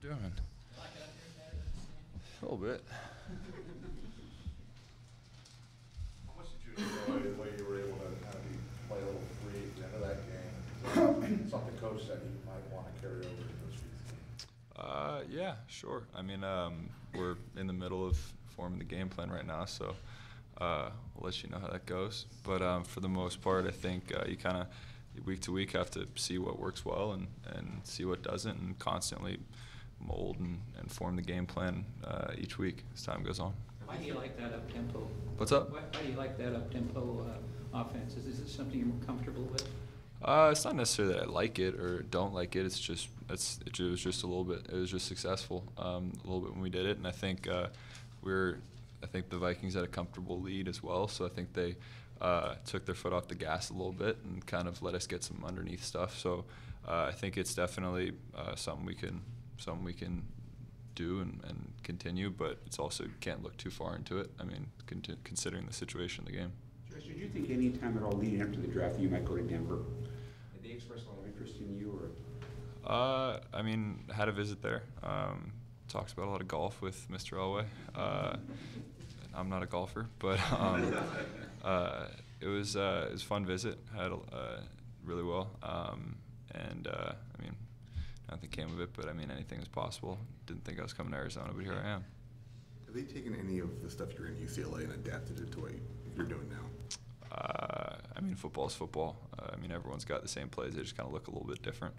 doing? A little bit. How much did you enjoy the way you were able to kind of play a little free at the end of that game? Something coach said you might want to carry over to this week's game. Yeah, sure. I mean, we're in the middle of forming the game plan right now, so we'll let you know how that goes. But for the most part, I think you kind of week to week have to see what works well and see what doesn't, and constantly mold and form the game plan each week as time goes on. Why do you like that up-tempo? What's up? Why do you like that up-tempo offense? Is it something you're more comfortable with? It's not necessarily that I like it or don't like it. It was just a little bit. It was just successful a little bit when we did it, and I think I think the Vikings had a comfortable lead as well. So I think they took their foot off the gas a little bit and kind of let us get some underneath stuff. So I think it's definitely something we can do and continue, but it's also can't look too far into it. I mean, considering the situation of the game. Josh, did you think any time at all leading up to the draft that you might go to Denver? Did they express a lot of interest in you, or? I mean, had a visit there. Talks about a lot of golf with Mr. Elway. I'm not a golfer, but it was a fun visit. Had really well, and I mean, nothing came of it, but I mean, anything is possible. Didn't think I was coming to Arizona, but here I am. Have they taken any of the stuff you're in UCLA and adapted it to what you're doing now? I mean, football is football. I mean, everyone's got the same plays. They just kind of look a little bit different.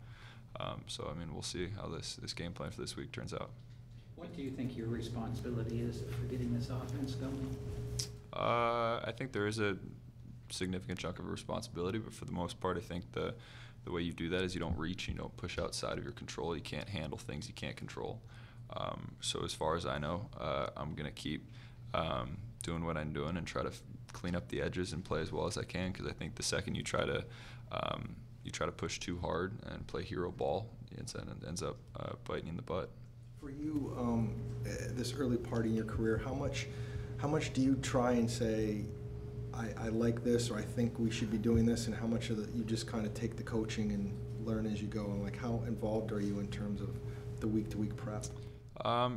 So, I mean, we'll see how this game plan for this week turns out. What do you think your responsibility is for getting this offense going? I think there is a significant chunk of responsibility, but for the most part, I think the way you do that is you don't reach, you don't push outside of your control. You can't handle things you can't control. So as far as I know, I'm going to keep doing what I'm doing and try to clean up the edges and play as well as I can, because I think the second you try to push too hard and play hero ball, it ends up biting you in the butt. For you, this early part in your career, how much do you try and say, I like this, or I think we should be doing this, and how much of you just kind of take the coaching and learn as you go, and like how involved are you in terms of the week-to-week prep?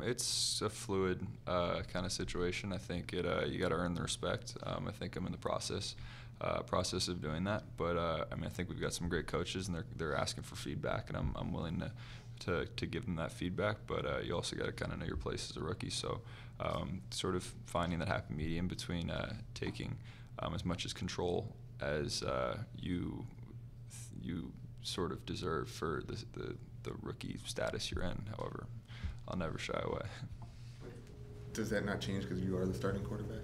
It's a fluid kind of situation. I think you got to earn the respect. I think I'm in the process of doing that, but I mean, I think we've got some great coaches, and they're asking for feedback, and I'm willing to give them that feedback. But you also got to kind of know your place as a rookie. So sort of finding that happy medium between taking as much as control as you sort of deserve for the rookie status you're in. However, I'll never shy away. Does that not change because you are the starting quarterback?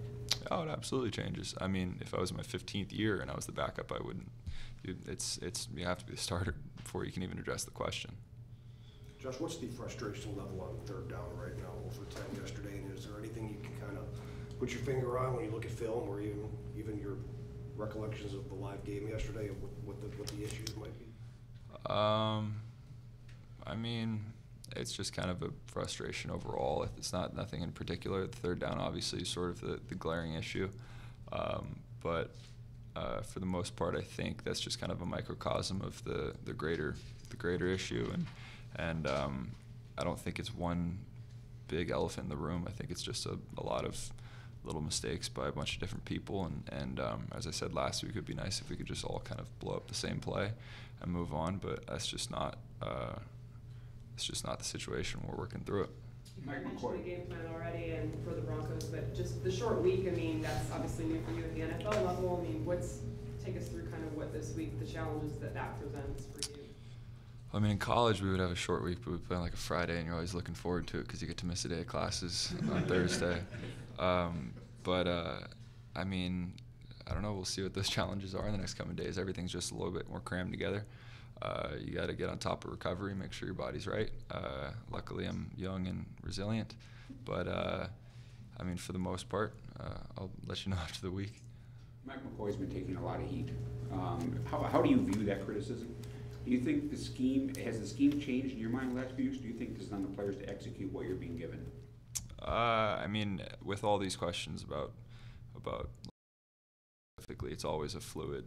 Oh, it absolutely changes. I mean, if I was in my 15th year and I was the backup, I wouldn't. You have to be the starter before you can even address the question. Josh, what's the frustration level on third down right now over 10 yesterday? And is there anything you can kind of put your finger on when you look at film, or even your recollections of the live game yesterday, of what the issues might be? I mean, it's just kind of a frustration overall. It's nothing in particular. The third down obviously is sort of the glaring issue, but for the most part, I think that's just kind of a microcosm of the greater issue, and I don't think it's one big elephant in the room. I think it's just a lot of little mistakes by a bunch of different people, and as I said last week, it'd be nice if we could just all kind of blow up the same play and move on, but that's just not the situation. We're working through it. You mentioned the game plan already and for the Broncos, but just the short week, I mean, that's obviously new for you at the NFL level. I mean, take us through kind of what this week, the challenges that presents for you? I mean, in college, we would have a short week, but we'd play on like a Friday, and you're always looking forward to it because you get to miss a day of classes on Thursday. I mean, I don't know. We'll see what those challenges are in the next coming days. Everything's just a little bit more crammed together. You got to get on top of recovery, make sure your body's right. Luckily, I'm young and resilient, but I mean, for the most part, I'll let you know after the week. Mike McCoy's been taking a lot of heat. How do you view that criticism? Do you think has the scheme changed in your mind in the last few years? Do you think this is on the players to execute what you're being given? I mean, with all these questions about specifically, it's always a fluid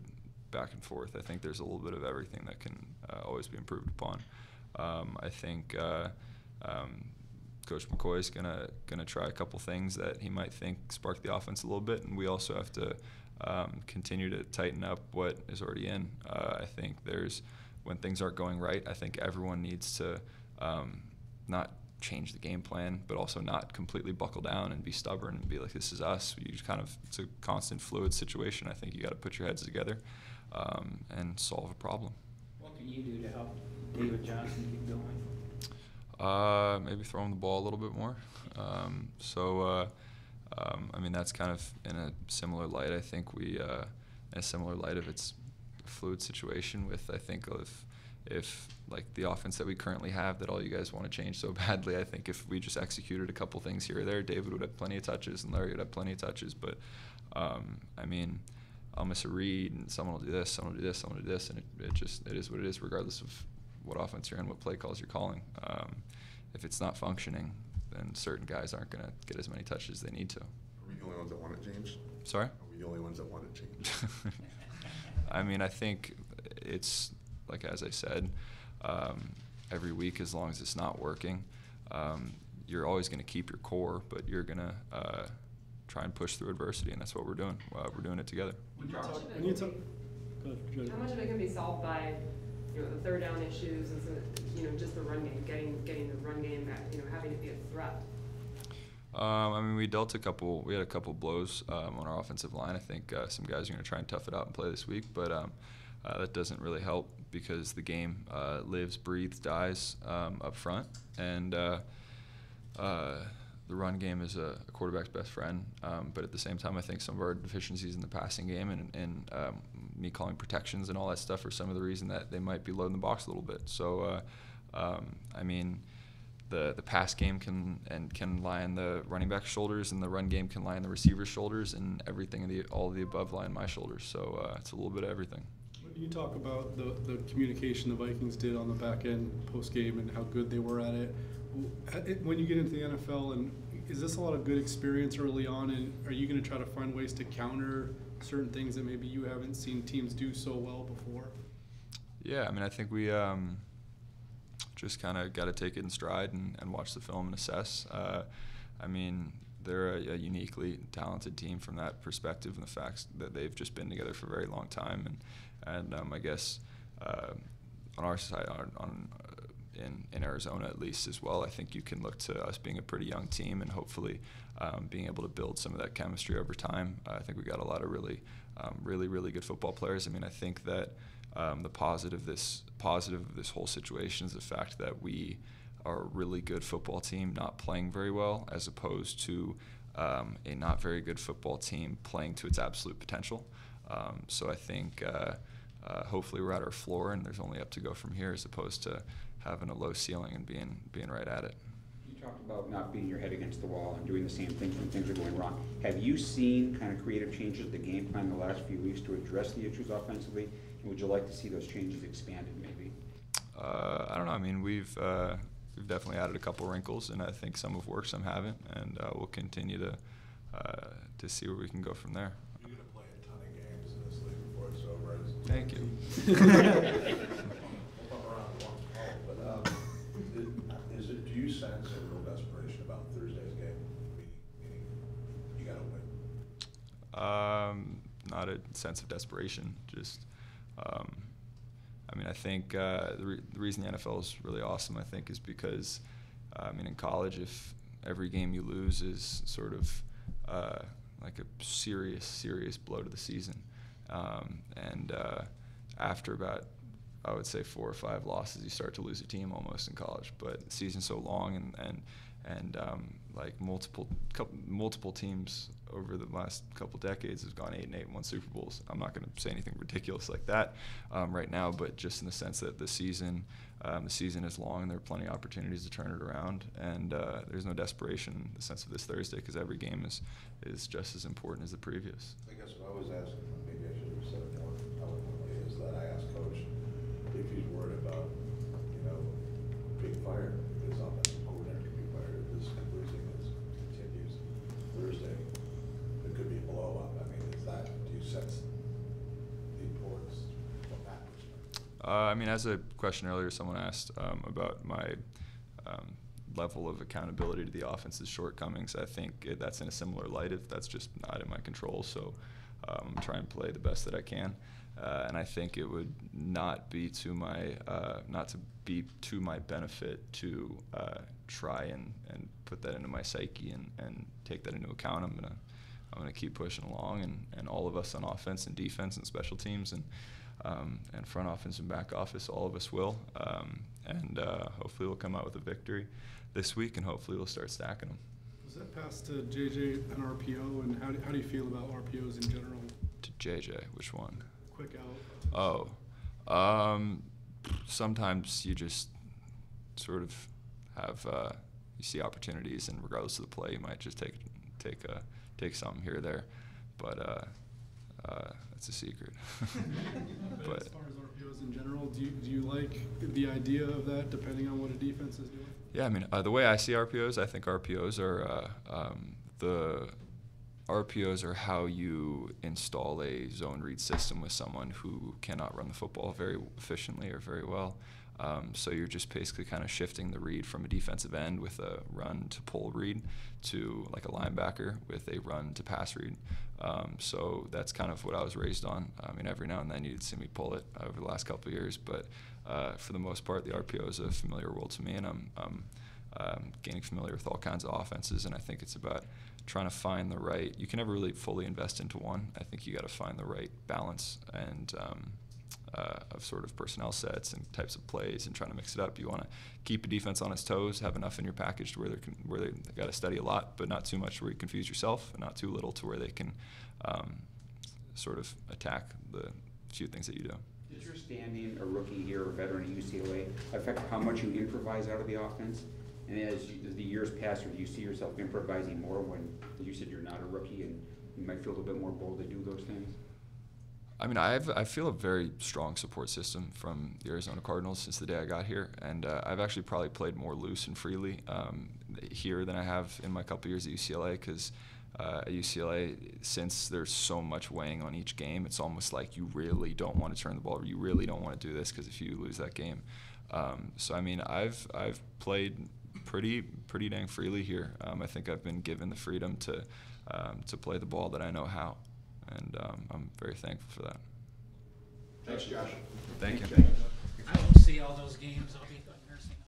back and forth. I think there's a little bit of everything that can always be improved upon. I think Coach McCoy's gonna try a couple things that he might think spark the offense a little bit, and we also have to continue to tighten up what is already in. I think when things aren't going right, I think everyone needs to not change the game plan, but also not completely buckle down and be stubborn and be like, this is us. It's a constant fluid situation. I think you got to put your heads together and solve a problem. What can you do to help David Johnson keep going? Maybe throw him the ball a little bit more. I mean, that's kind of in a similar light. I think in a similar light of its fluid situation with, I think, if like the offense that we currently have that all you guys want to change so badly, I think if we just executed a couple things here or there, David would have plenty of touches and Larry would have plenty of touches. But, I mean, I'll miss a read and someone will do this, someone will do this, someone will do this, and it is what it is regardless of what offense you're in, what play calls you're calling. If it's not functioning, then certain guys aren't going to get as many touches as they need to. Are we the only ones that want it changed? Sorry? Are we the only ones that want it changed? I mean, I think it's, like as I said, every week, as long as it's not working, you're always going to keep your core, but you're going to try and push through adversity, and that's what we're doing. We're doing it together. How much of it can be solved by, the third down issues and just the run game, getting the run game, having it be a threat? I mean, we had a couple blows on our offensive line. I think some guys are going to try and tough it out and play this week, but that doesn't really help because the game lives, breathes, dies up front, and the run game is a quarterback's best friend. But at the same time, I think some of our deficiencies in the passing game and me calling protections and all that stuff are some of the reason that they might be loading the box a little bit. So, I mean, the pass game can lie on the running back's shoulders, and the run game can lie on the receiver's shoulders, and all of the above lie on my shoulders. So it's a little bit of everything. When you talk about the communication the Vikings did on the back end post game and how good they were at it, when you get into the NFL, and is this a lot of good experience early on, and are you going to try to find ways to counter certain things that maybe you haven't seen teams do so well before? Yeah, I mean, I think we just kind of got to take it in stride and watch the film and assess. I mean, they're a uniquely talented team from that perspective, and the fact that they've just been together for a very long time. And I guess on our side, in Arizona at least as well, I think you can look to us being a pretty young team and hopefully being able to build some of that chemistry over time. I think we got a lot of really good football players. I mean, I think that the positive of this whole situation is the fact that we are a really good football team not playing very well, as opposed to a not very good football team playing to its absolute potential. So I think hopefully we're at our floor and there's only up to go from here, as opposed to having a low ceiling and being right at it. You talked about not beating your head against the wall and doing the same things when things are going wrong. Have you seen kind of creative changes to the game plan in the last few weeks to address the issues offensively? And would you like to see those changes expanded maybe? I don't know. I mean, we've definitely added a couple wrinkles, and I think some have worked, some haven't, and we'll continue to see where we can go from there. You're going to play a ton of games in this league before it's over. Thank you. Do you sense a real desperation about Thursday's game? Meaning you got to win? Not a sense of desperation. Just, I mean, I think the reason the NFL is really awesome, I think, is because, I mean, in college, if every game you lose is sort of like a serious blow to the season, and after about, I would say, 4 or 5 losses, you start to lose a team almost in college. But the season's so long, and like multiple teams over the last couple decades have gone 8-8 and won Super Bowls. I'm not going to say anything ridiculous like that right now, but just in the sense that the season is long and there are plenty of opportunities to turn it around, and there's no desperation in the sense of this Thursday, because every game is just as important as the previous. I guess what I was asking, maybe I should have said it more eloquently, is that I asked Coach if he's worried about, being fired, if his offensive coordinator could be fired, if this losing continues Thursday, it could be a blow up. I mean, do you sense the importance from that perspective? I mean, as a question earlier, someone asked about my level of accountability to the offense's shortcomings. I think that's in a similar light. If that's just not in my control, so I'm trying to play the best that I can. And I think it would not be to my benefit to try and put that into my psyche and take that into account. I'm gonna keep pushing along, and all of us on offense and defense and special teams and front office and back office, all of us will. And hopefully we'll come out with a victory this week, and hopefully we'll start stacking them. Was that pass to JJ an RPO, and how do you feel about RPOs in general? To JJ, which one? Quick out. Sometimes you just sort of have you see opportunities, and regardless of the play, you might just take something here or there, but that's a secret. But as far as RPOs in general, do you like the idea of that, depending on what a defense is doing? Yeah, I mean, the way I see RPOs, I think RPOs are how you install a zone read system with someone who cannot run the football very efficiently or very well. So you're just basically kind of shifting the read from a defensive end with a run to pull read to like a linebacker with a run to pass read. So that's kind of what I was raised on. I mean, every now and then you'd see me pull it over the last couple of years, but for the most part, the RPO is a familiar world to me, and I'm getting familiar with all kinds of offenses, and I think it's about trying to find the right. You can never really fully invest into one. I think you got to find the right balance and of sort of personnel sets and types of plays and trying to mix it up. You want to keep a defense on its toes, have enough in your package to where they got to study a lot, but not too much where you confuse yourself, and not too little to where they can sort of attack the few things that you do. Does your standing, a rookie here, a veteran at UCLA, affect how much you improvise out of the offense? And as the years pass, or do you see yourself improvising more when, as you said, you're not a rookie and you might feel a little bit more bold to do those things? I mean, I feel a very strong support system from the Arizona Cardinals since the day I got here, and I've actually probably played more loose and freely here than I have in my couple years at UCLA, because at UCLA, since there's so much weighing on each game, it's almost like you really don't want to turn the ball over. You really don't want to do this, because if you lose that game. So I mean, I've played pretty dang freely here. I think I've been given the freedom to play the ball that I know how, and I'm very thankful for that. Thanks, Josh. Thank you. I won't see all those games. I'll be